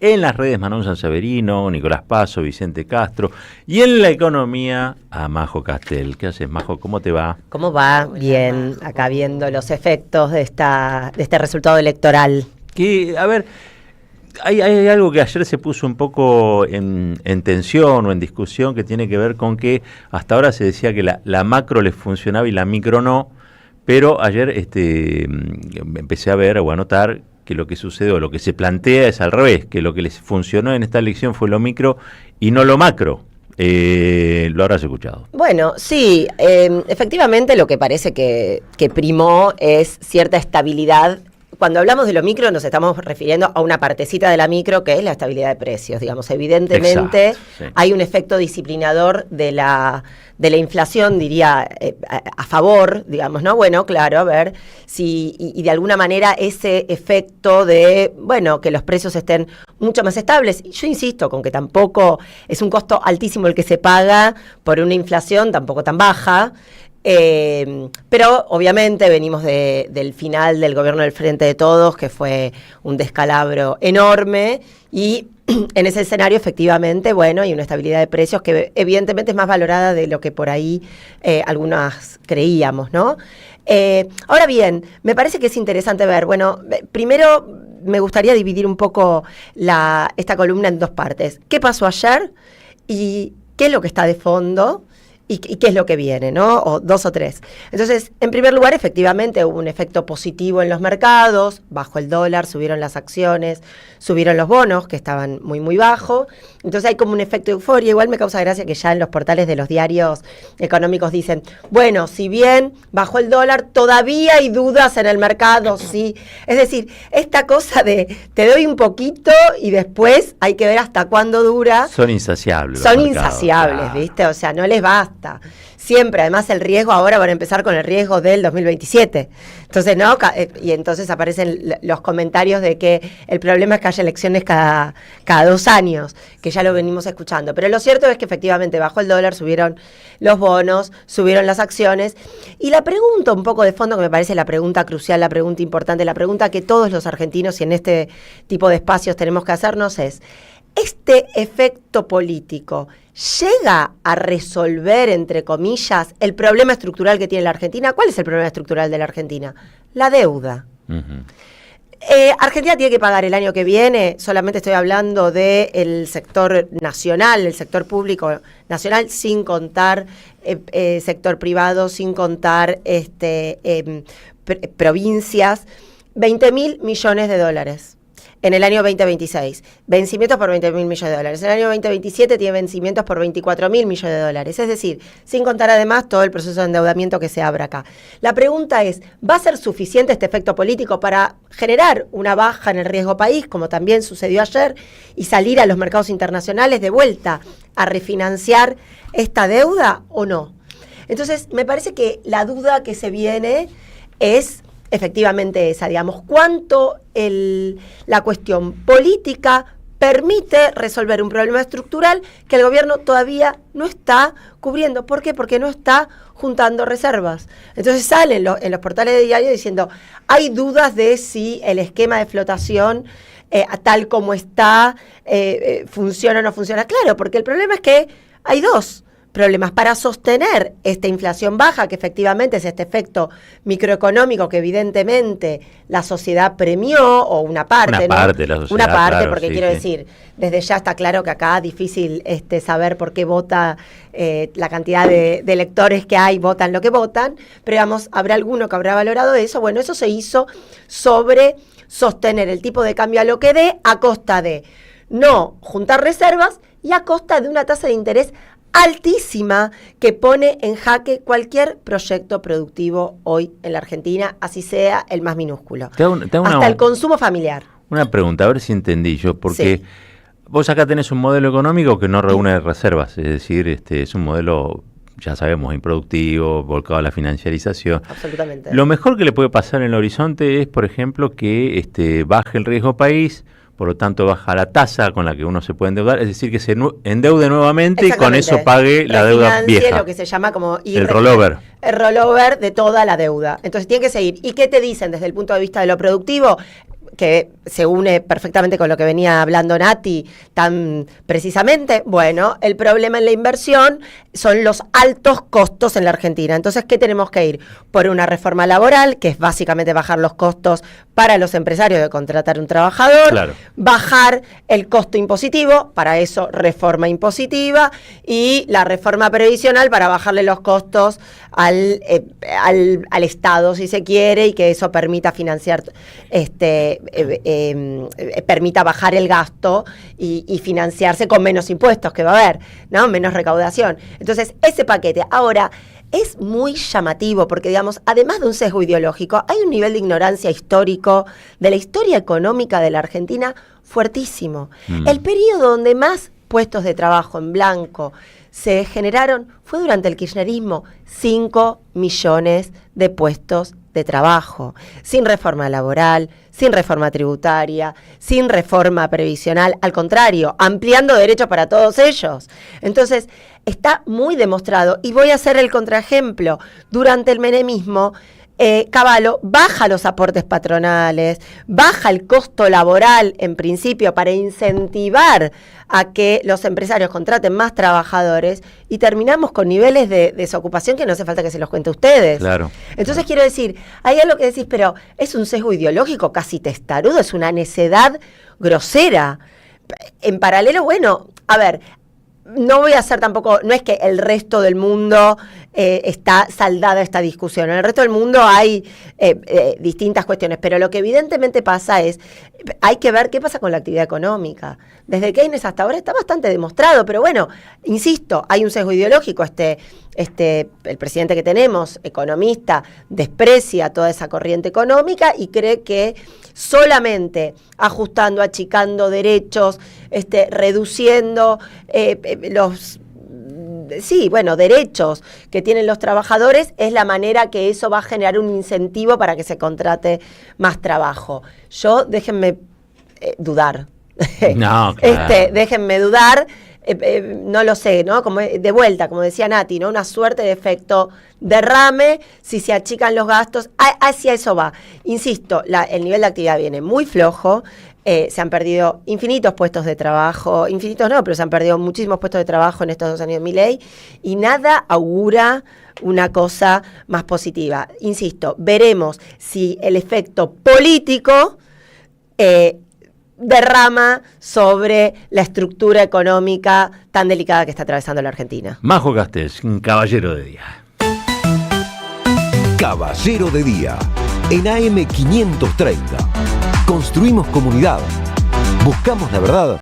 en las redes Manon Sanseverino, Nicolás Paso, Vicente Castro, y en la economía a Majo Castel. ¿Qué haces, Majo? ¿Cómo te va? ¿Cómo va? Bien, acá viendo los efectos de este resultado electoral. Que, a ver, hay algo que ayer se puso un poco en tensión o en discusión, que tiene que ver con que hasta ahora se decía que la macro les funcionaba y la micro no, pero ayer empecé a ver o a notar que lo que sucede o lo que se plantea es al revés, que lo que les funcionó en esta elección fue lo micro y no lo macro. Lo habrás escuchado. Bueno, sí, efectivamente lo que parece que primó es cierta estabilidad. Cuando hablamos de lo micro nos estamos refiriendo a una partecita de la micro que es la estabilidad de precios, digamos. Evidentemente Exacto, sí. Hay un efecto disciplinador de la inflación, diría, a favor, digamos, ¿no? Bueno, claro, a ver si, y de alguna manera ese efecto de, bueno, que los precios estén mucho más estables. Yo insisto con que tampoco es un costo altísimo el que se paga por una inflación tampoco tan baja. Pero obviamente venimos del final del gobierno del Frente de Todos, que fue un descalabro enorme, y en ese escenario efectivamente, bueno, hay una estabilidad de precios que evidentemente es más valorada de lo que por ahí algunas creíamos, ¿no? Ahora bien, me parece que es interesante ver, bueno, primero me gustaría dividir un poco esta columna en dos partes. ¿Qué pasó ayer y qué es lo que está de fondo? ¿Y qué es lo que viene, no? O dos o tres. Entonces, en primer lugar, efectivamente hubo un efecto positivo en los mercados, bajó el dólar, subieron las acciones, subieron los bonos, que estaban muy, muy bajos. Entonces hay como un efecto de euforia. Igual me causa gracia que ya en los portales de los diarios económicos dicen, bueno, si bien bajó el dólar, todavía hay dudas en el mercado, sí. Es decir, esta cosa de te doy un poquito y después hay que ver hasta cuándo dura. Son insaciables. Son insaciables, claro. ¿Viste? O sea, no les basta. Siempre, además el riesgo, ahora van a empezar con el riesgo del 2027. Entonces, ¿no? Y entonces aparecen los comentarios de que el problema es que haya elecciones cada 2 años, que ya lo venimos escuchando. Pero lo cierto es que efectivamente bajó el dólar, subieron los bonos, subieron las acciones. Y la pregunta un poco de fondo, que me parece la pregunta crucial, la pregunta importante, la pregunta que todos los argentinos y en este tipo de espacios tenemos que hacernos es, ¿este efecto político llega a resolver, entre comillas, el problema estructural que tiene la Argentina? ¿Cuál es el problema estructural de la Argentina? La deuda. Uh-huh. Argentina tiene que pagar el año que viene, solamente estoy hablando del sector nacional, el sector público nacional, sin contar sector privado, sin contar provincias, 20.000 millones de dólares. En el año 2026, vencimientos por 20.000 millones de dólares. En el año 2027 tiene vencimientos por 24.000 millones de dólares. Es decir, sin contar además todo el proceso de endeudamiento que se abre acá. La pregunta es, ¿va a ser suficiente este efecto político para generar una baja en el riesgo país, como también sucedió ayer, y salir a los mercados internacionales de vuelta a refinanciar esta deuda o no? Entonces, me parece que la duda que se viene es efectivamente esa, digamos, cuánto la cuestión política permite resolver un problema estructural que el gobierno todavía no está cubriendo. ¿Por qué? Porque no está juntando reservas. Entonces salen en los portales de diario diciendo, hay dudas de si el esquema de flotación tal como está funciona o no funciona. Claro, porque el problema es que hay dos problemas para sostener esta inflación baja, que efectivamente es este efecto microeconómico que evidentemente la sociedad premió, o una parte, ¿no? De la sociedad, una parte, claro, porque sí, quiero sí. decir, desde ya está claro que acá es difícil saber por qué vota la cantidad de electores que hay, votan lo que votan, pero digamos, habrá alguno que habrá valorado eso. Bueno, eso se hizo sobre sostener el tipo de cambio a lo que dé, a costa de no juntar reservas y a costa de una tasa de interés altísima que pone en jaque cualquier proyecto productivo hoy en la Argentina, así sea el más minúsculo. Hasta el consumo familiar. Una pregunta, a ver si entendí yo, porque sí. Vos acá tenés un modelo económico que no reúne reservas, es decir, es un modelo, ya sabemos, improductivo, volcado a la financiarización. Absolutamente. Lo mejor que le puede pasar en el horizonte es, por ejemplo, que baje el riesgo país, por lo tanto baja la tasa con la que uno se puede endeudar, es decir, que se endeude nuevamente y con eso pague la deuda vieja. Lo que se llama como el rollover. El rollover de toda la deuda. Entonces tiene que seguir. ¿Y qué te dicen desde el punto de vista de lo productivo? que se une perfectamente con lo que venía hablando Nati tan precisamente, bueno, el problema en la inversión son los altos costos en la Argentina. Entonces, ¿qué tenemos que ir? Por una reforma laboral, que es básicamente bajar los costos para los empresarios de contratar un trabajador, Claro. bajar el costo impositivo, para eso reforma impositiva, y la reforma previsional para bajarle los costos al Estado, si se quiere, y que eso permita financiar, permita bajar el gasto y financiarse con menos impuestos que va a haber, ¿no? Menos recaudación. Entonces, ese paquete. Ahora, es muy llamativo porque, digamos, además de un sesgo ideológico, hay un nivel de ignorancia histórico de la historia económica de la Argentina fuertísimo. El periodo donde más puestos de trabajo en blanco se generaron fue durante el kirchnerismo, 5 millones de puestos de trabajo, sin reforma laboral, sin reforma tributaria, sin reforma previsional, al contrario, ampliando derechos para todos ellos. Entonces, está muy demostrado, y voy a hacer el contraejemplo, durante el menemismo, Cavallo baja los aportes patronales, baja el costo laboral en principio para incentivar a que los empresarios contraten más trabajadores y terminamos con niveles de desocupación que no hace falta que se los cuente a ustedes. Claro. Entonces quiero decir, hay algo que decís, pero es un sesgo ideológico casi testarudo, es una necedad grosera. En paralelo, bueno, a ver, no voy a hacer tampoco, no es que el resto del mundo está saldada esta discusión. En el resto del mundo hay distintas cuestiones, pero lo que evidentemente pasa es, hay que ver qué pasa con la actividad económica. Desde Keynes hasta ahora está bastante demostrado, pero bueno, insisto, hay un sesgo ideológico. El presidente que tenemos, economista, desprecia toda esa corriente económica y cree que solamente ajustando, achicando derechos, reduciendo derechos que tienen los trabajadores es la manera que eso va a generar un incentivo para que se contrate más trabajo. Déjenme dudar. No, claro. Déjenme dudar. No lo sé, ¿no? Como de vuelta, como decía Nati, ¿no? Una suerte de efecto derrame, si se achican los gastos, hacia eso va. Insisto, el nivel de actividad viene muy flojo, se han perdido infinitos puestos de trabajo, infinitos no, pero se han perdido muchísimos puestos de trabajo en estos 2 años de Milei, y nada augura una cosa más positiva. Insisto, veremos si el efecto político derrama sobre la estructura económica tan delicada que está atravesando la Argentina. Majo Castells, un caballero de día. Caballero de Día, en AM 530. Construimos comunidad. Buscamos la verdad